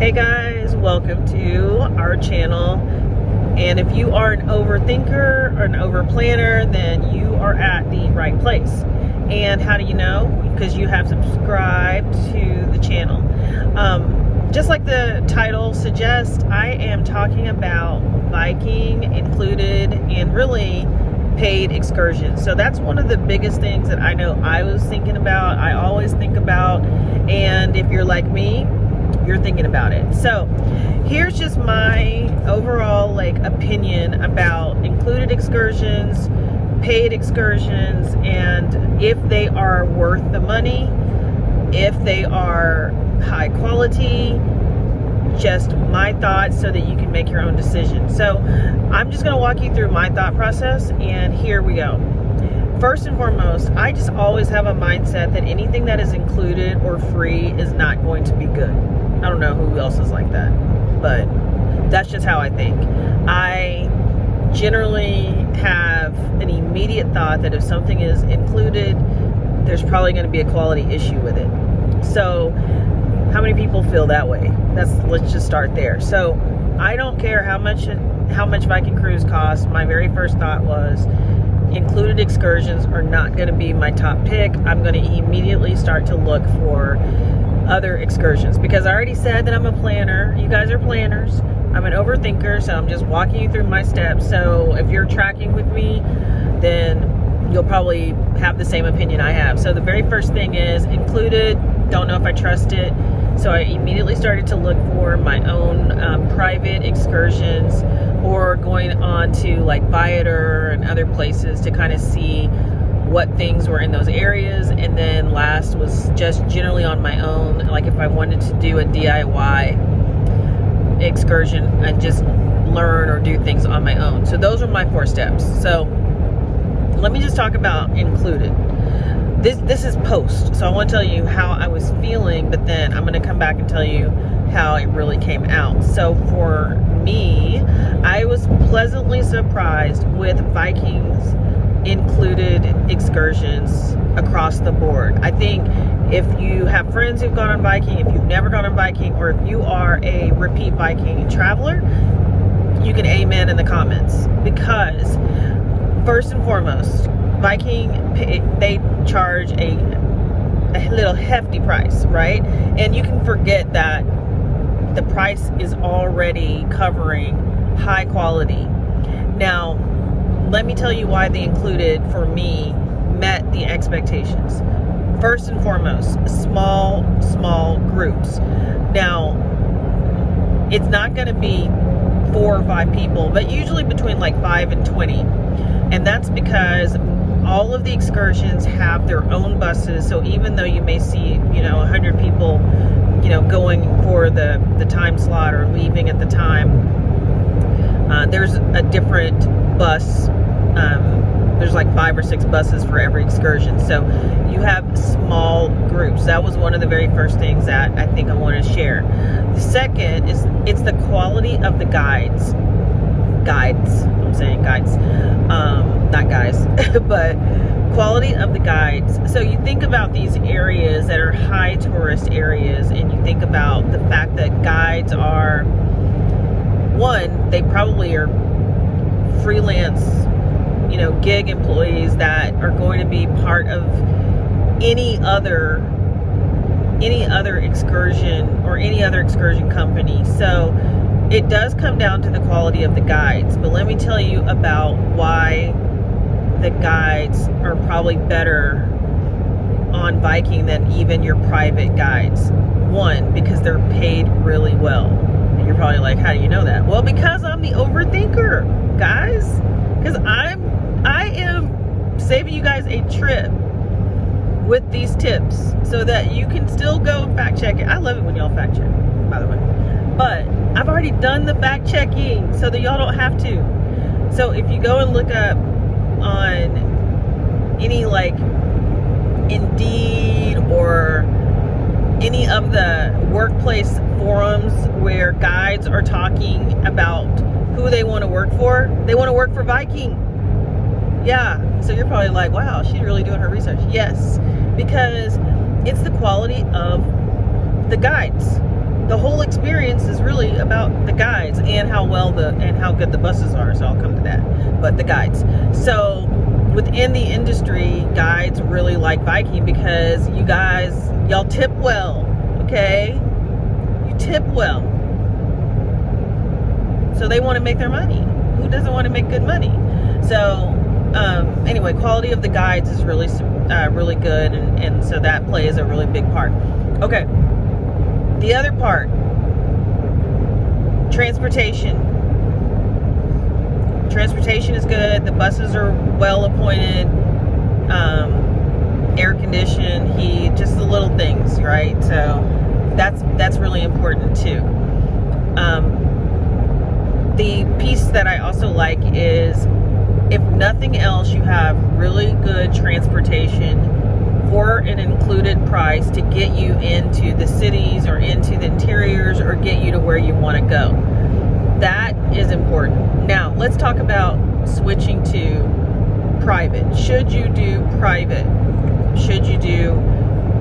Hey guys, welcome to our channel. And if you are an overthinker or an overplanner, then you are at the right place. And how do you know? Because you have subscribed to the channel. Just like the title suggests, I am talking about Viking included and really paid excursions. So that's one of the biggest things that I know I was thinking about, I always think about, and if you're like me, you're thinking about it. So here's just my overall opinion about included excursions, paid excursions, and if they are worth the money, if they are high quality, just my thoughts so that you can make your own decision. So I'm just going to walk you through my thought process, and here we go. First and foremost, I just always have a mindset that anything that is included or free is not going to be good. I don't know who else is like that, but that's just how I think. I generally have an immediate thought that if something is included, there's probably going to be a quality issue with it. So how many people feel that way? Let's just start there. So I don't care how much Viking Cruise costs. My very first thought was included excursions are not going to be my top pick. I'm going to immediately start to look for other excursions because I already said that I'm a planner. You guys are planners. I'm an overthinker, so I'm just walking you through my steps. So if you're tracking with me, then you'll probably have the same opinion I have. So the very first thing is included. Don't know if I trust it. So I immediately started to look for my own private excursions, or going on to like Viator and other places to kind of see what things were in those areas. And then last was just generally on my own, like if I wanted to do a DIY excursion and just learn or do things on my own. So those are my 4 steps. So let me just talk about included. This is post, so I want to tell you how I was feeling, but then I'm going to come back and tell you how it really came out. So for me, I was pleasantly surprised with Viking's included excursions across the board. I think if you have friends who've gone on Viking, if you've never gone on Viking, or if you are a repeat Viking traveler, you can amen in the comments, because first and foremost, Viking, they charge a little hefty price, right? And you can forget that the price is already covering high quality. Now, let me tell you why the included for me met the expectations. First and foremost, small groups. Now, it's not going to be 4 or 5 people, but usually between like 5 and 20. And that's because all of the excursions have their own buses. So even though you may see, 100 people, going for the time slot or leaving at the time, there's a different bus. There's like 5 or 6 buses for every excursion. So you have small groups. That was one of the very first things that I think I want to share. The second is it's the quality of the guides. I'm saying guides, not guys, but quality of the guides. So you think about these areas that are high tourist areas, and you think about the fact that guides are, one, they probably are freelance, gig employees that are going to be part of any other excursion or any other excursion company. So it does come down to the quality of the guides, but let me tell you about why the guides are probably better on Viking than even your private guides. One, because they're paid really well. And you're probably like, how do you know that? Well, because I'm the overthinker, guys. Because I am saving you guys a trip with these tips so that you can still go and fact check it. I love it when y'all fact check, by the way. But I've already done the fact checking so that y'all don't have to. So if you go and look up on any Indeed or any of the workplace forums where guides are talking about who they want to work for, they want to work for Viking. Yeah, so you're probably like, wow, she's really doing her research. Yes, because it's the quality of the guides. the whole experience is really about the guides and how good the buses are. So I'll come to that. But the guides. So within the industry, guides really like Viking because y'all tip well. Okay, you tip well. So they want to make their money. Who doesn't want to make good money? So anyway, quality of the guides is really good, and so that plays a really big part. Okay, the other part, transportation. Transportation is good. The buses are well appointed, air conditioned, heat, just the little things, right? So that's really important too. The piece that I also like is, if nothing else, you have really good transportation for an included price to get you into the cities or into the interiors or get you to where you want to go. That is important. Now, let's talk about switching to private. Should you do private? Should you do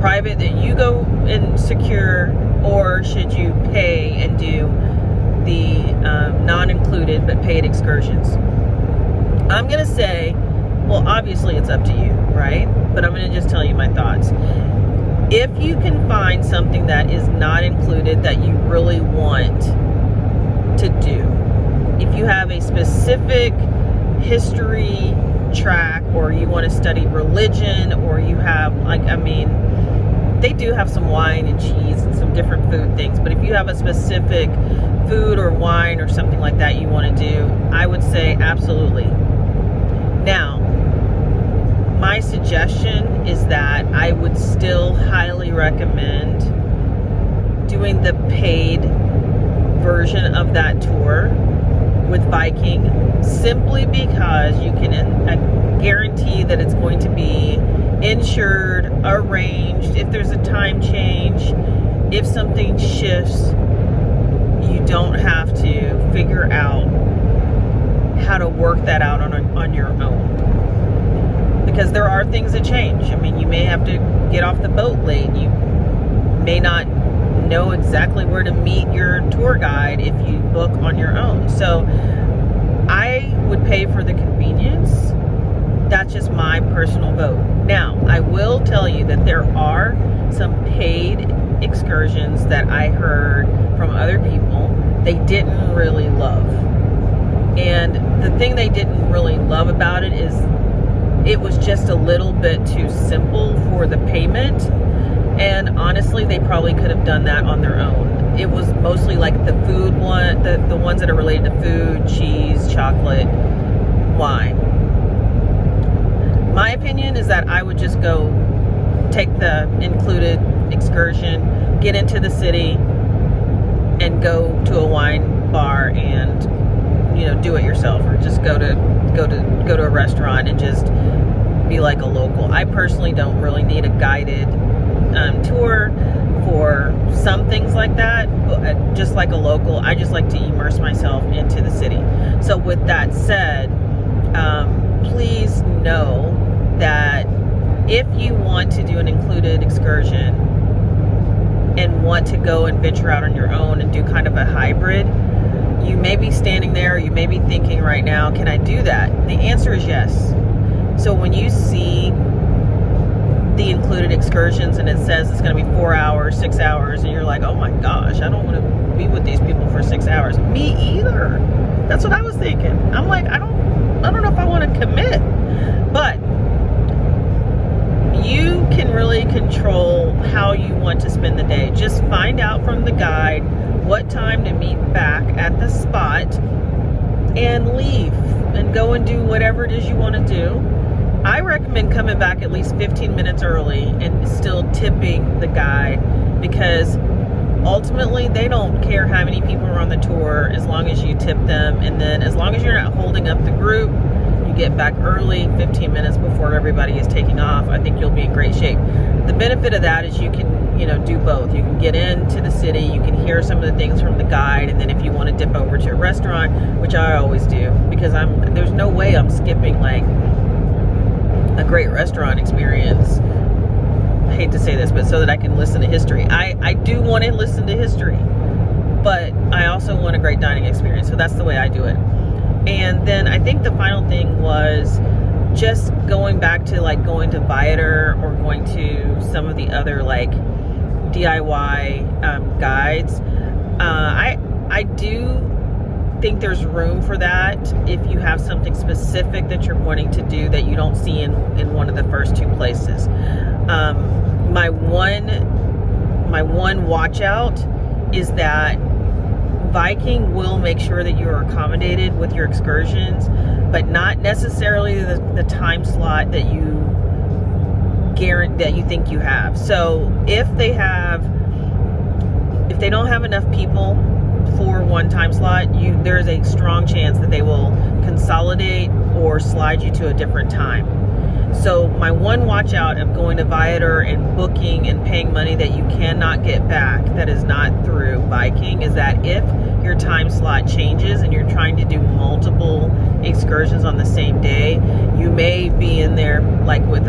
private that you go and secure, or should you pay and do the non-included but paid excursions? I'm going to say, well, obviously it's up to you, right? But I'm going to just tell you my thoughts. If you can find something that is not included that you really want to do, if you have a specific history track, or you want to study religion, or you have, they do have some wine and cheese and some different food things, but if you have a specific food or wine or something like that you want to do, I would say absolutely. Now, my suggestion is that I would still highly recommend doing the paid version of that tour with Viking, simply because you can guarantee that it's going to be insured, arranged. If there's a time change, if something shifts, you don't have to figure out how to work that out on your own, because there are things that change. I mean, you may have to get off the boat late. You may not know exactly where to meet your tour guide if you book on your own. So I would pay for the convenience. That's just my personal vote. Now, I will tell you that there are some paid excursions that I heard from other people they didn't really love. And the thing they didn't really love about it is it was just a little bit too simple for the payment. And honestly, they probably could have done that on their own. It was mostly like the food one, the ones that are related to food, cheese, chocolate, wine. My opinion is that I would just go take the included excursion, get into the city, and go to a wine bar and, do it yourself, or just go to a restaurant and just be like a local. I personally don't really need a guided tour for some things like that, but just like a local, I just like to immerse myself into the city. So with that said, please know that if you want to do an included excursion and want to go and venture out on your own and do kind of a hybrid, you may be standing there, you may be thinking right now, can I do that? The answer is yes. So when you see the included excursions and it says it's going to be 4 hours, 6 hours, and you're like, oh my gosh, I don't want to be with these people for 6 hours. Me either. That's what I was thinking. I'm like, I don't know if I want to commit. But you can really control how you want to spend the day. Just find out from the guide what time to meet back at the spot and leave and go and do whatever it is you want to do. I recommend coming back at least 15 minutes early and still tipping the guide, because ultimately they don't care how many people are on the tour as long as you tip them. And then as long as you're not holding up the group, you get back early, 15 minutes before everybody is taking off, I think you'll be in great shape. The benefit of that is you can do both. You can get into the city, you can hear some of the things from the guide, and then if you want to dip over to a restaurant, which I always do, because there's no way I'm skipping like a great restaurant experience. hate to say this, but so that I can listen to history. I do want to listen to history, but I also want a great dining experience. So that's the way I do it. And then I think the final thing was just going back to like going to Viator or going to some of the other like DIY guides. I do think there's room for that if you have something specific that you're wanting to do that you don't see in one of the first two places. My one watch out is that Viking will make sure that you're accommodated with your excursions, but not necessarily the time slot that you think you have. So if they don't have enough people for one time slot, there's a strong chance that they will consolidate or slide you to a different time. So my one watch out of going to Viator and booking and paying money that you cannot get back, that is not through Viking, is that if your time slot changes and you're trying to do multiple excursions on the same day, you may be in there like with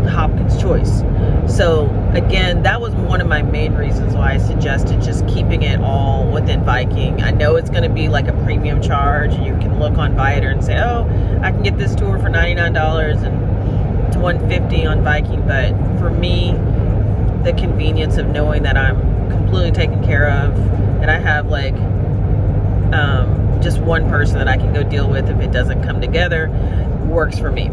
Hopkins choice. So again, that was one of my main reasons why I suggested just keeping it all within Viking. I know it's going to be like a premium charge. You can look on Viator and say, oh, I can get this tour for $99 and it's $150 on Viking. But for me, the convenience of knowing that I'm completely taken care of and I have like just one person that I can go deal with if it doesn't come together works for me.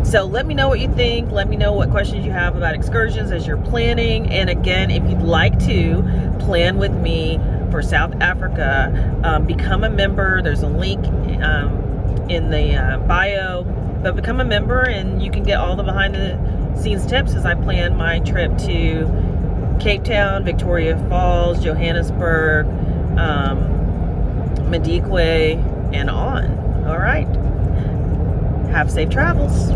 So let me know what you think. Let me know what questions you have about excursions as you're planning. And again, if you'd like to plan with me for South Africa, become a member. There's a link in the bio, but become a member and you can get all the behind the scenes tips as I plan my trip to Cape Town, Victoria Falls, Johannesburg, Madikwe, and on. All right. Have safe travels.